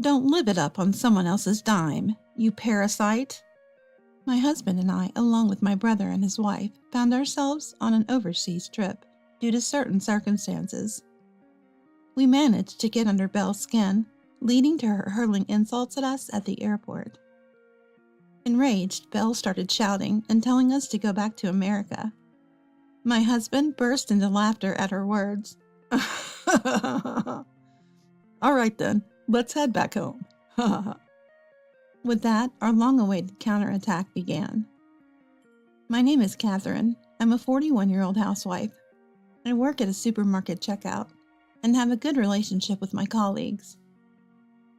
Don't live it up on someone else's dime, you parasite. My husband and I, along with my brother and his wife, found ourselves on an overseas trip due to certain circumstances. We managed to get under Belle's skin, leading to her hurling insults at us at the airport. Enraged, Belle started shouting and telling us to go back to America. My husband burst into laughter at her words. All right then, let's head back home. With that, our long-awaited counterattack began. My name is Catherine. I'm a 41-year-old housewife. I work at a supermarket checkout and have a good relationship with my colleagues.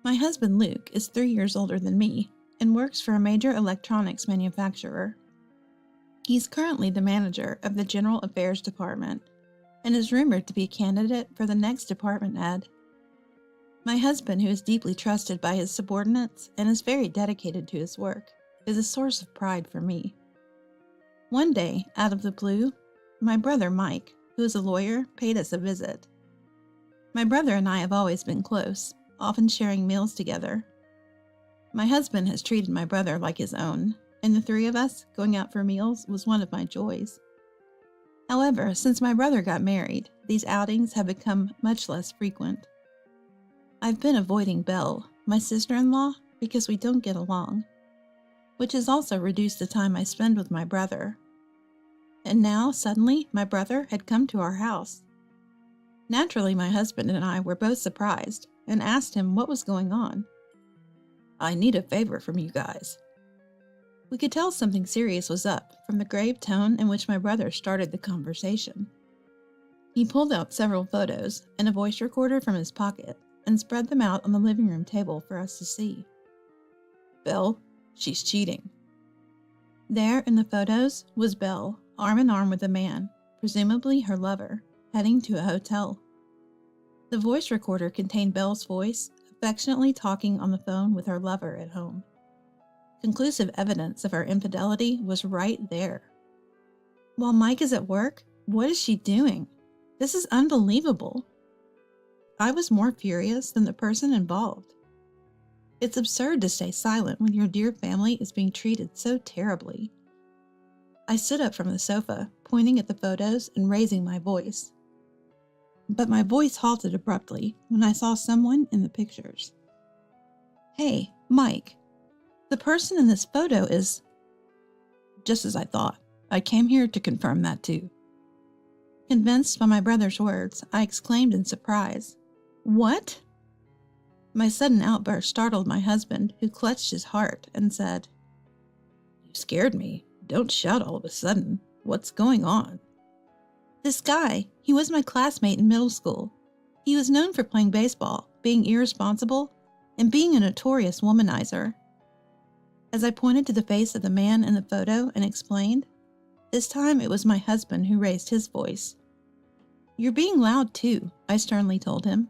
My husband Luke is 3 years older than me and works for a major electronics manufacturer. He's currently the manager of the General Affairs Department and is rumored to be a candidate for the next department head. My husband, who is deeply trusted by his subordinates and is very dedicated to his work, is a source of pride for me. One day, out of the blue, my brother Mike, who is a lawyer, paid us a visit. My brother and I have always been close, often sharing meals together. My husband has treated my brother like his own, and the three of us going out for meals was one of my joys. However, since my brother got married, these outings have become much less frequent. I've been avoiding Belle, my sister-in-law, because we don't get along, which has also reduced the time I spend with my brother. And now, suddenly, my brother had come to our house. Naturally, my husband and I were both surprised and asked him what was going on. I need a favor from you guys. We could tell something serious was up from the grave tone in which my brother started the conversation. He pulled out several photos and a voice recorder from his pocket and spread them out on the living room table for us to see. Belle, she's cheating. There in the photos was Belle, arm in arm with a man, presumably her lover, heading to a hotel. The voice recorder contained Belle's voice, affectionately talking on the phone with her lover at home. Conclusive evidence of her infidelity was right there. While Mike is at work, what is she doing? This is unbelievable. I was more furious than the person involved. It's absurd to stay silent when your dear family is being treated so terribly. I stood up from the sofa, pointing at the photos and raising my voice. But my voice halted abruptly when I saw someone in the pictures. Hey, Mike, the person in this photo is... Just as I thought. I came here to confirm that too. Convinced by my brother's words, I exclaimed in surprise. What? My sudden outburst startled my husband, who clutched his heart and said, You scared me. Don't shout all of a sudden. What's going on? This guy, he was my classmate in middle school. He was known for playing baseball, being irresponsible, and being a notorious womanizer. As I pointed to the face of the man in the photo and explained, this time it was my husband who raised his voice. You're being loud too, I sternly told him,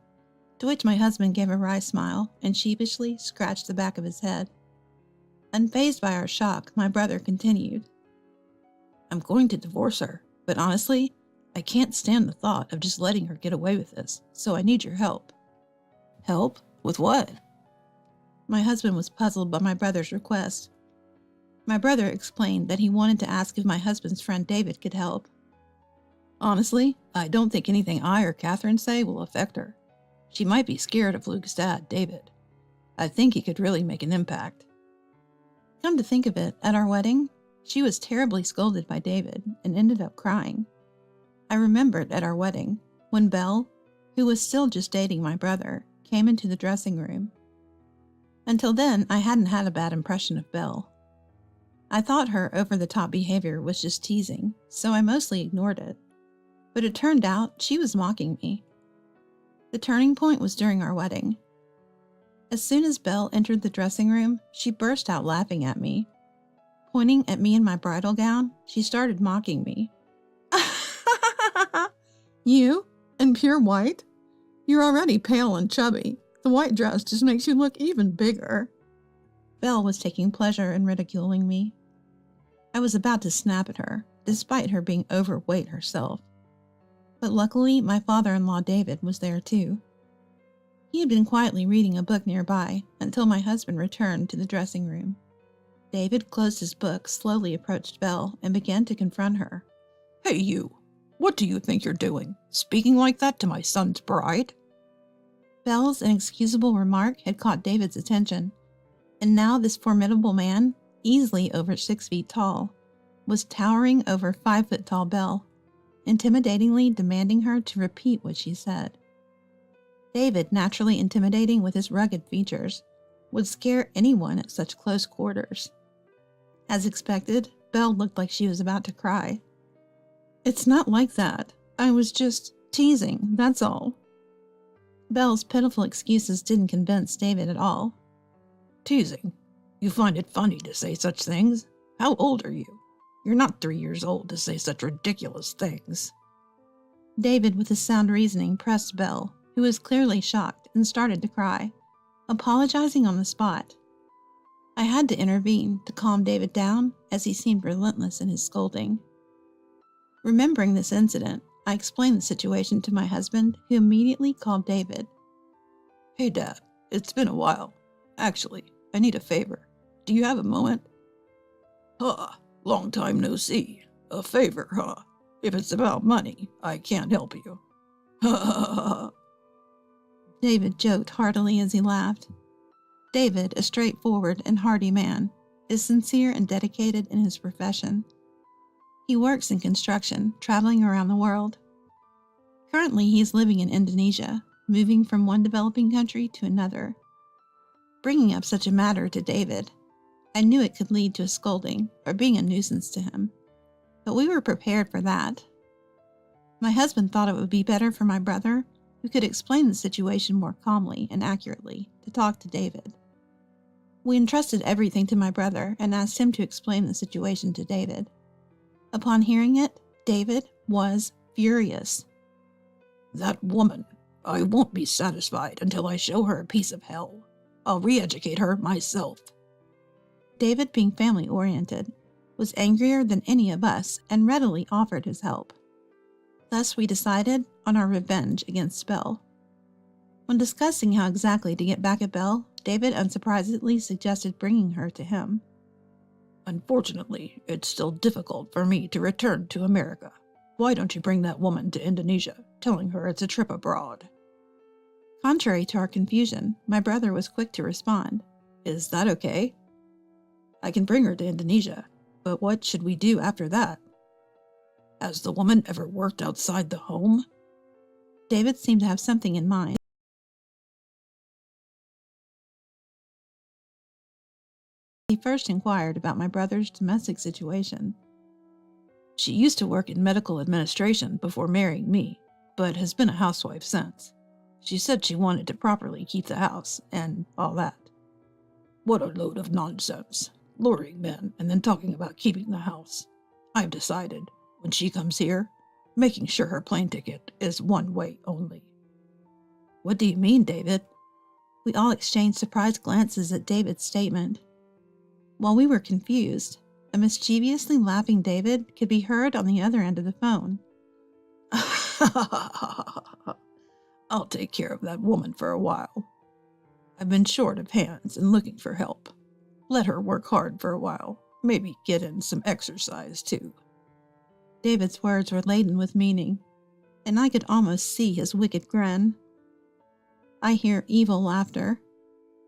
to which my husband gave a wry smile and sheepishly scratched the back of his head. Unfazed by our shock, my brother continued. I'm going to divorce her, but honestly, I can't stand the thought of just letting her get away with this, so I need your help. Help? With what? My husband was puzzled by my brother's request. My brother explained that he wanted to ask if my husband's friend David could help. Honestly, I don't think anything I or Catherine say will affect her. She might be scared of Luke's dad, David. I think he could really make an impact. Come to think of it, at our wedding, she was terribly scolded by David and ended up crying. I remembered at our wedding, when Belle, who was still just dating my brother, came into the dressing room. Until then, I hadn't had a bad impression of Belle. I thought her over-the-top behavior was just teasing, so I mostly ignored it. But it turned out she was mocking me. The turning point was during our wedding. As soon as Belle entered the dressing room, she burst out laughing at me. Pointing at me in my bridal gown, she started mocking me. You? In pure white? You're already pale and chubby. The white dress just makes you look even bigger. Belle was taking pleasure in ridiculing me. I was about to snap at her, despite her being overweight herself. But luckily, my father-in-law David was there too. He had been quietly reading a book nearby until my husband returned to the dressing room. David closed his book, slowly approached Belle, and began to confront her. Hey you, what do you think you're doing? Speaking like that to my son's bride? Belle's inexcusable remark had caught David's attention, and now this formidable man, easily over 6 feet tall, was towering over 5-foot-tall Belle, intimidatingly demanding her to repeat what she said. David, naturally intimidating with his rugged features, would scare anyone at such close quarters. As expected, Belle looked like she was about to cry. It's not like that. I was just teasing, that's all. Belle's pitiful excuses didn't convince David at all. Teasing? You find it funny to say such things? How old are you? You're not 3 years old to say such ridiculous things. David, with his sound reasoning, pressed Belle, who was clearly shocked and started to cry, apologizing on the spot. I had to intervene to calm David down, as he seemed relentless in his scolding. Remembering this incident, I explained the situation to my husband, who immediately called David. Hey Dad, it's been a while. Actually, I need a favor. Do you have a moment? Huh, long time no see. A favor, huh? If it's about money, I can't help you. Ha ha ha. David joked heartily as he laughed. David, a straightforward and hearty man, is sincere and dedicated in his profession. He works in construction, traveling around the world. Currently, he is living in Indonesia, moving from one developing country to another. Bringing up such a matter to David, I knew it could lead to a scolding or being a nuisance to him, but we were prepared for that. My husband thought it would be better for my brother, who could explain the situation more calmly and accurately, to talk to David. We entrusted everything to my brother and asked him to explain the situation to David. Upon hearing it, David was furious. That woman, I won't be satisfied until I show her a piece of hell. I'll re-educate her myself. David, being family-oriented, was angrier than any of us and readily offered his help. Thus we decided on our revenge against Belle. When discussing how exactly to get back at Belle, David unsurprisingly suggested bringing her to him. Unfortunately, it's still difficult for me to return to America. Why don't you bring that woman to Indonesia, telling her it's a trip abroad? Contrary to our confusion, my brother was quick to respond. Is that okay? I can bring her to Indonesia, but what should we do after that? Has the woman ever worked outside the home? David seemed to have something in mind. He first inquired about my brother's domestic situation. She used to work in medical administration before marrying me, but has been a housewife since. She said she wanted to properly keep the house and all that. What a load of nonsense. Luring men and then talking about keeping the house. I've decided, when she comes here, making sure her plane ticket is one way only. What do you mean, David? We all exchanged surprised glances at David's statement. While we were confused, a mischievously laughing David could be heard on the other end of the phone. I'll take care of that woman for a while. I've been short of hands and looking for help. Let her work hard for a while. Maybe get in some exercise too. David's words were laden with meaning, and I could almost see his wicked grin. I hear evil laughter.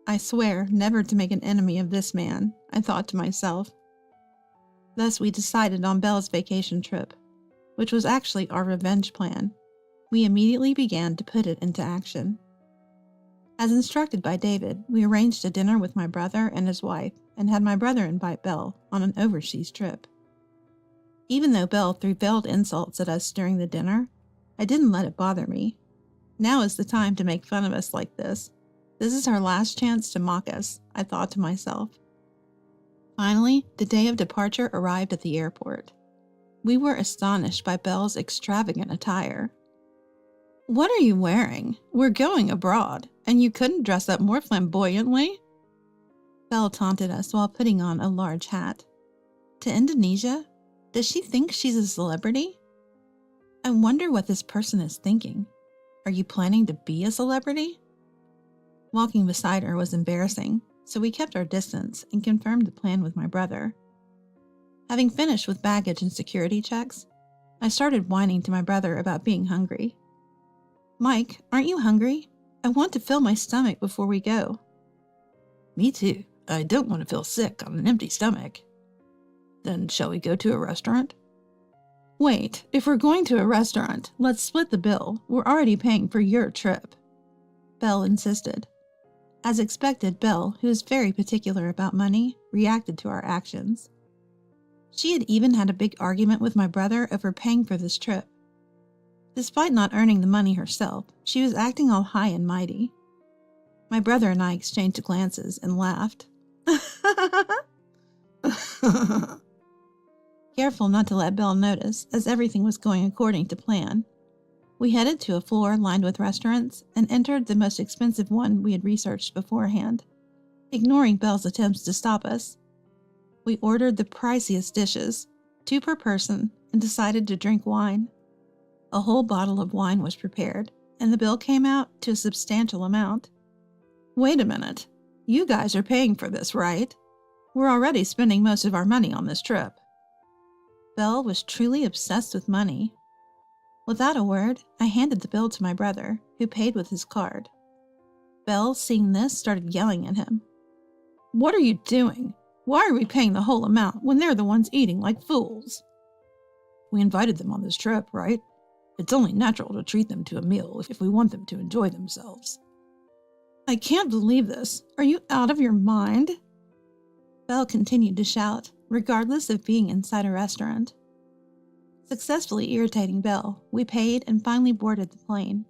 I swear never to make an enemy of this man, I thought to myself. Thus we decided on Belle's vacation trip, which was actually our revenge plan. We immediately began to put it into action. As instructed by David, we arranged a dinner with my brother and his wife and had my brother invite Belle on an overseas trip. Even though Belle threw veiled insults at us during the dinner, I didn't let it bother me. Now is the time to make fun of us like this. This is our last chance to mock us, I thought to myself. Finally, the day of departure arrived at the airport. We were astonished by Belle's extravagant attire. What are you wearing? We're going abroad, and you couldn't dress up more flamboyantly? Belle taunted us while putting on a large hat. To Indonesia? Does she think she's a celebrity? I wonder what this person is thinking. Are you planning to be a celebrity? Walking beside her was embarrassing, so we kept our distance and confirmed the plan with my brother. Having finished with baggage and security checks, I started whining to my brother about being hungry. "Mike, aren't you hungry? I want to fill my stomach before we go." Me too. I don't want to feel sick on an empty stomach. Then shall we go to a restaurant? Wait, if we're going to a restaurant, let's split the bill. We're already paying for your trip. Belle insisted. As expected, Belle, who is very particular about money, reacted to our actions. She had even had a big argument with my brother over paying for this trip. Despite not earning the money herself, she was acting all high and mighty. My brother and I exchanged glances and laughed. Careful not to let Belle notice, as everything was going according to plan. We headed to a floor lined with restaurants and entered the most expensive one we had researched beforehand, ignoring Belle's attempts to stop us. We ordered the priciest dishes, 2 per person, and decided to drink wine. A whole bottle of wine was prepared, and the bill came out to a substantial amount. "Wait a minute. You guys are paying for this, right? We're already spending most of our money on this trip." Belle was truly obsessed with money. Without a word, I handed the bill to my brother, who paid with his card. Belle, seeing this, started yelling at him. "What are you doing? Why are we paying the whole amount when they're the ones eating like fools?" We invited them on this trip, right? It's only natural to treat them to a meal if we want them to enjoy themselves. "I can't believe this. Are you out of your mind?" Belle continued to shout, regardless of being inside a restaurant. Successfully irritating Belle, we paid and finally boarded the plane.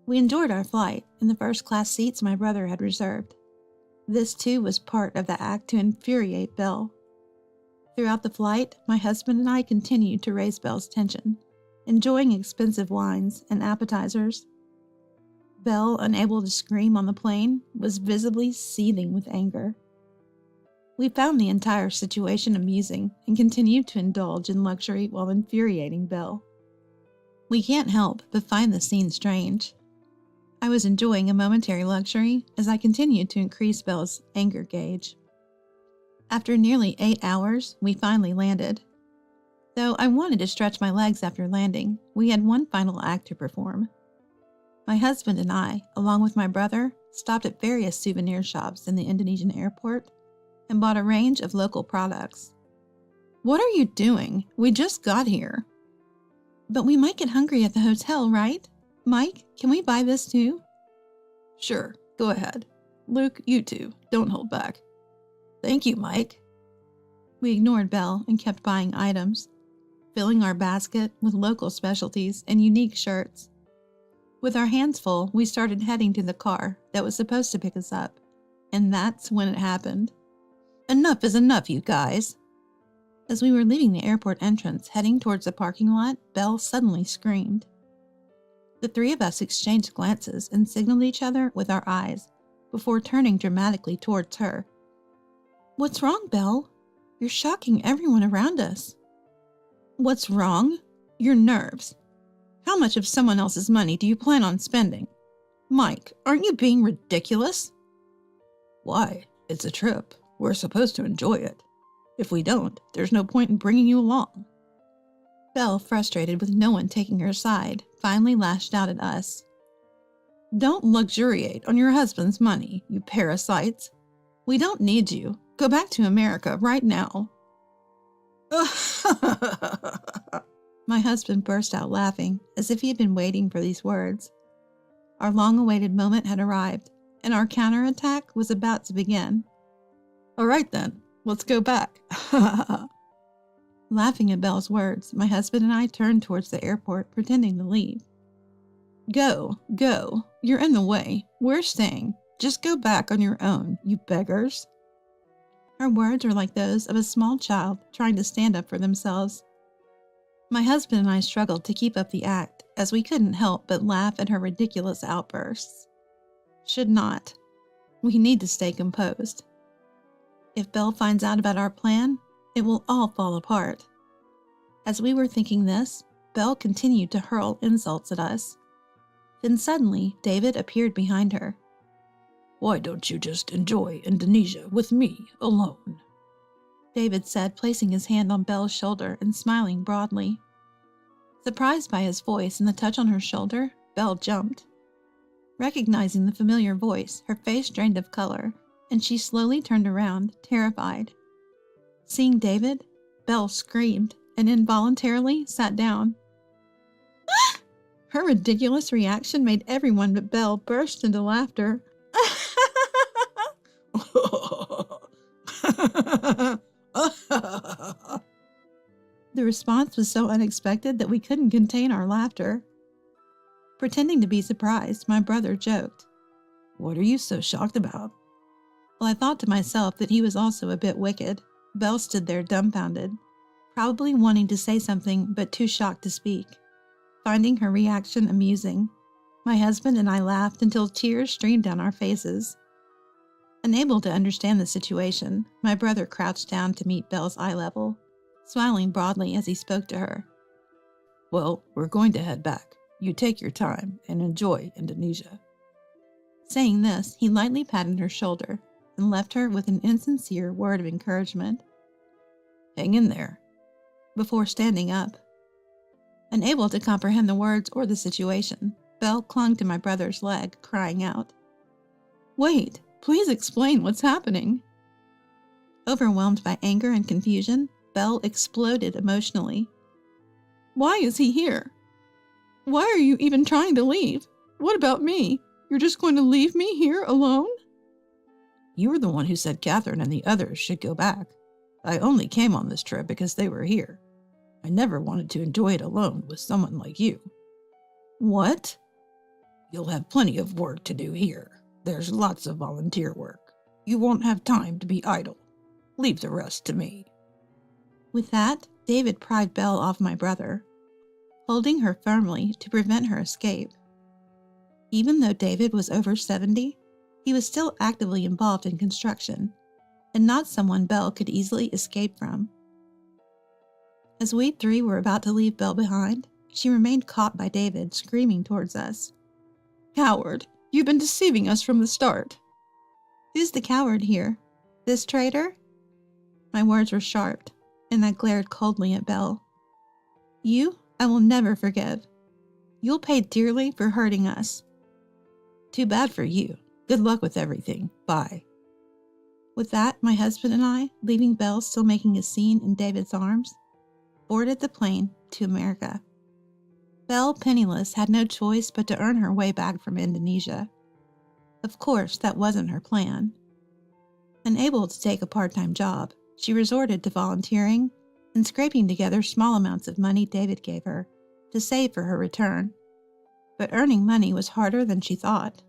We enjoyed our flight in the first-class seats my brother had reserved. This too was part of the act to infuriate Belle. Throughout the flight, my husband and I continued to raise Belle's tension, enjoying expensive wines and appetizers. Belle, unable to scream on the plane, was visibly seething with anger. We found the entire situation amusing and continued to indulge in luxury while infuriating Belle. We can't help but find the scene strange. I was enjoying a momentary luxury as I continued to increase Belle's anger gauge. After nearly 8 hours, we finally landed. Though I wanted to stretch my legs after landing, we had one final act to perform. My husband and I, along with my brother, stopped at various souvenir shops in the Indonesian airport and bought a range of local products. "What are you doing? We just got here." "But we might get hungry at the hotel, right? Mike, can we buy this too?" "Sure, go ahead. Luke, you too. Don't hold back." "Thank you, Mike." We ignored Belle and kept buying items, filling our basket with local specialties and unique shirts. With our hands full, we started heading to the car that was supposed to pick us up, and that's when it happened. "Enough is enough, you guys." As we were leaving the airport entrance heading towards the parking lot, Belle suddenly screamed. The 3 of us exchanged glances and signaled each other with our eyes before turning dramatically towards her. "What's wrong, Belle? You're shocking everyone around us." "What's wrong? Your nerves. How much of someone else's money do you plan on spending? Mike, aren't you being ridiculous?" "Why? It's a trip. We're supposed to enjoy it. If we don't, there's no point in bringing you along." Belle, frustrated with no one taking her side, finally lashed out at us. "Don't luxuriate on your husband's money, you parasites. We don't need you. Go back to America right now." My husband burst out laughing, as if he had been waiting for these words. Our long-awaited moment had arrived, and our counterattack was about to begin. "All right then, let's go back." Laughing at Belle's words, my husband and I turned towards the airport, pretending to leave. Go. You're in the way. We're staying. Just go back on your own, you beggars." Her words were like those of a small child trying to stand up for themselves. My husband and I struggled to keep up the act, as we couldn't help but laugh at her ridiculous outbursts. Should not. We need to stay composed. If Belle finds out about our plan, it will all fall apart. As we were thinking this, Belle continued to hurl insults at us. Then suddenly, David appeared behind her. Why don't you just enjoy Indonesia with me alone? David said, placing his hand on Belle's shoulder and smiling broadly. Surprised by his voice and the touch on her shoulder, Belle jumped. Recognizing the familiar voice, her face drained of color, and she slowly turned around, terrified. Seeing David, Belle screamed and involuntarily sat down. Her ridiculous reaction made everyone but Belle burst into laughter. The response was so unexpected that we couldn't contain our laughter. Pretending to be surprised, my brother joked, What are you so shocked about? Well, I thought to myself that he was also a bit wicked. Belle stood there dumbfounded, probably wanting to say something but too shocked to speak. Finding her reaction amusing, my husband and I laughed until tears streamed down our faces. Unable to understand the situation, my brother crouched down to meet Belle's eye level, smiling broadly as he spoke to her. Well, we're going to head back. You take your time and enjoy Indonesia. Saying this, he lightly patted her shoulder and left her with an insincere word of encouragement. Hang in there. Before standing up. Unable to comprehend the words or the situation, Belle clung to my brother's leg, crying out, Wait, please explain what's happening. Overwhelmed by anger and confusion, Belle exploded emotionally. Why is he here? Why are you even trying to leave? What about me? You're just going to leave me here alone? You were the one who said Catherine and the others should go back. I only came on this trip because they were here. I never wanted to enjoy it alone with someone like you. What? You'll have plenty of work to do here. There's lots of volunteer work. You won't have time to be idle. Leave the rest to me. With that, David pried Belle off my brother, holding her firmly to prevent her escape. Even though David was over 70, he was still actively involved in construction, and not someone Belle could easily escape from. As we three were about to leave Belle behind, she remained caught by David, screaming towards us. Coward! You've been deceiving us from the start. Who's the coward here? This traitor? My words were sharp, and I glared coldly at Belle. You, I will never forgive. You'll pay dearly for hurting us. Too bad for you. Good luck with everything. Bye. With that, my husband and I, leaving Belle still making a scene in David's arms, boarded the plane to America. Belle, penniless, had no choice but to earn her way back from Indonesia. Of course, that wasn't her plan. Unable to take a part-time job, she resorted to volunteering and scraping together small amounts of money David gave her to save for her return. But earning money was harder than she thought.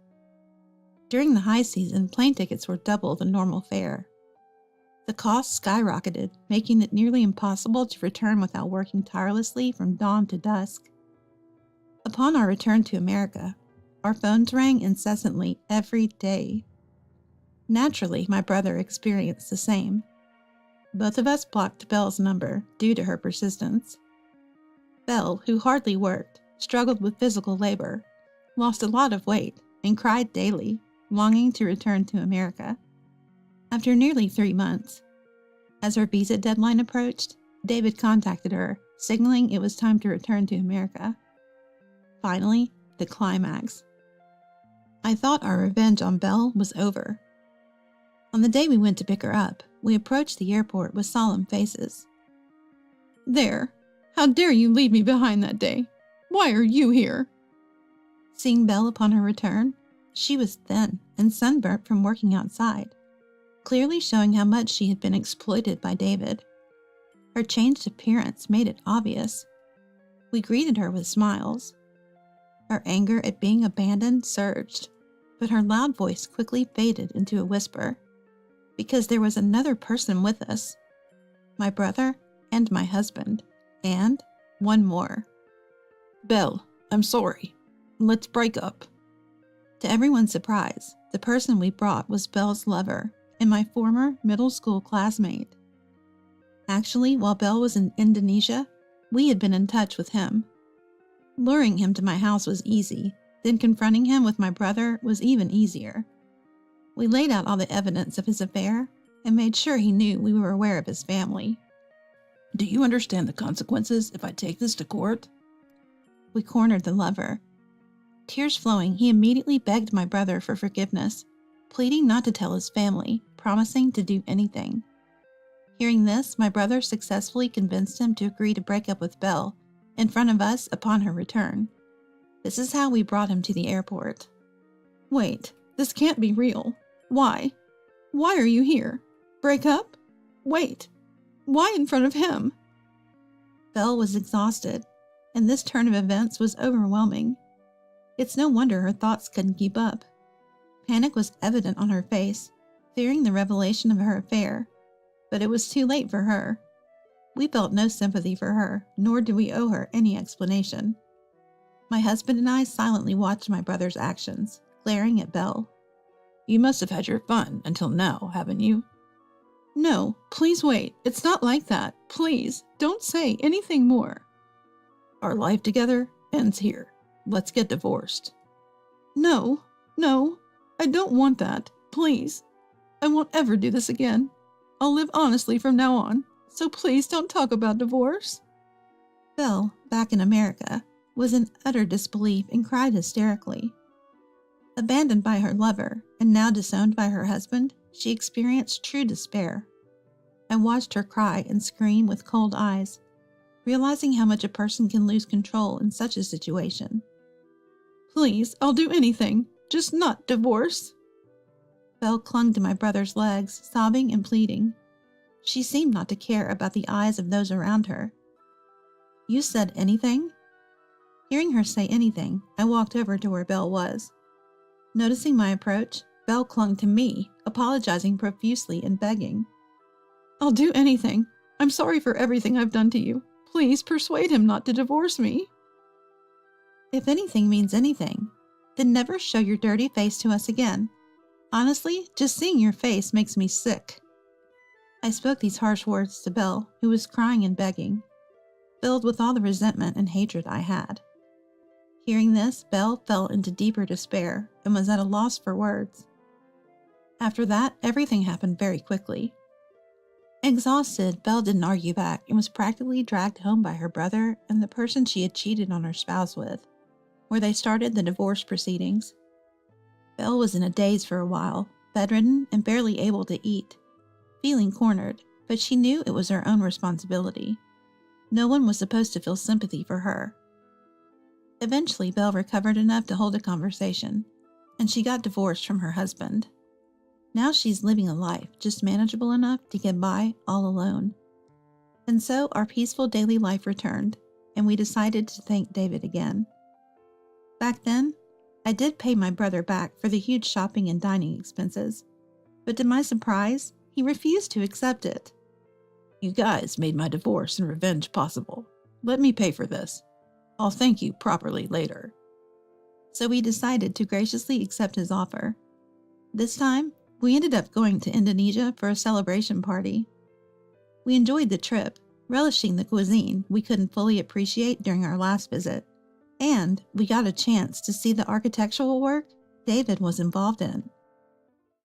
During the high season, plane tickets were double the normal fare. The cost skyrocketed, making it nearly impossible to return without working tirelessly from dawn to dusk. Upon our return to America, our phones rang incessantly every day. Naturally, my brother experienced the same. Both of us blocked Belle's number due to her persistence. Belle, who hardly worked, struggled with physical labor, lost a lot of weight, and cried daily, longing to return to America. After nearly 3 months, as her visa deadline approached, David contacted her, signaling it was time to return to America. Finally, the climax. I thought our revenge on Belle was over. On the day we went to pick her up, we approached the airport with solemn faces. There! How dare you leave me behind that day? Why are you here? Seeing Belle upon her return, she was thin and sunburnt from working outside, clearly showing how much she had been exploited by David. Her changed appearance made it obvious. We greeted her with smiles. Her anger at being abandoned surged, but her loud voice quickly faded into a whisper, because there was another person with us, my brother and my husband, and one more. Belle, I'm sorry. Let's break up. To everyone's surprise, the person we brought was Belle's lover and my former middle school classmate. Actually, while Belle was in Indonesia, we had been in touch with him. Luring him to my house was easy, then confronting him with my brother was even easier. We laid out all the evidence of his affair and made sure he knew we were aware of his family. Do you understand the consequences if I take this to court? We cornered the lover. Tears flowing, he immediately begged my brother for forgiveness, pleading not to tell his family, promising to do anything. Hearing this, my brother successfully convinced him to agree to break up with Belle in front of us upon her return. This is how we brought him to the airport. Wait, this can't be real. Why? Why are you here? Break up? Wait, why in front of him? Belle was exhausted, and this turn of events was overwhelming. It's no wonder her thoughts couldn't keep up. Panic was evident on her face, fearing the revelation of her affair, but it was too late for her. We felt no sympathy for her, nor did we owe her any explanation. My husband and I silently watched my brother's actions, glaring at Belle. You must have had your fun until now, haven't you? No, please wait. It's not like that. Please, don't say anything more. Our life together ends here. Let's get divorced. No, I don't want that. Please. I won't ever do this again. I'll live honestly from now on, so please don't talk about divorce. Belle, back in America, was in utter disbelief and cried hysterically. Abandoned by her lover and now disowned by her husband, she experienced true despair. I watched her cry and scream with cold eyes, realizing how much a person can lose control in such a situation. Please, I'll do anything, just not divorce. Belle clung to my brother's legs, sobbing and pleading. She seemed not to care about the eyes of those around her. You said anything? Hearing her say anything, I walked over to where Belle was. Noticing my approach, Belle clung to me, apologizing profusely and begging. I'll do anything. I'm sorry for everything I've done to you. Please persuade him not to divorce me. If anything means anything, then never show your dirty face to us again. Honestly, just seeing your face makes me sick. I spoke these harsh words to Belle, who was crying and begging, filled with all the resentment and hatred I had. Hearing this, Belle fell into deeper despair and was at a loss for words. After that, everything happened very quickly. Exhausted, Belle didn't argue back and was practically dragged home by her brother and the person she had cheated on her spouse with, where they started the divorce proceedings. Belle was in a daze for a while, bedridden and barely able to eat, feeling cornered, but she knew it was her own responsibility. No one was supposed to feel sympathy for her. Eventually, Belle recovered enough to hold a conversation, and she got divorced from her husband. Now she's living a life just manageable enough to get by all alone. And so our peaceful daily life returned, and we decided to thank David again. Back then, I did pay my brother back for the huge shopping and dining expenses, but to my surprise, he refused to accept it. You guys made my divorce and revenge possible. Let me pay for this. I'll thank you properly later. So we decided to graciously accept his offer. This time, we ended up going to Indonesia for a celebration party. We enjoyed the trip, relishing the cuisine we couldn't fully appreciate during our last visit, and we got a chance to see the architectural work David was involved in.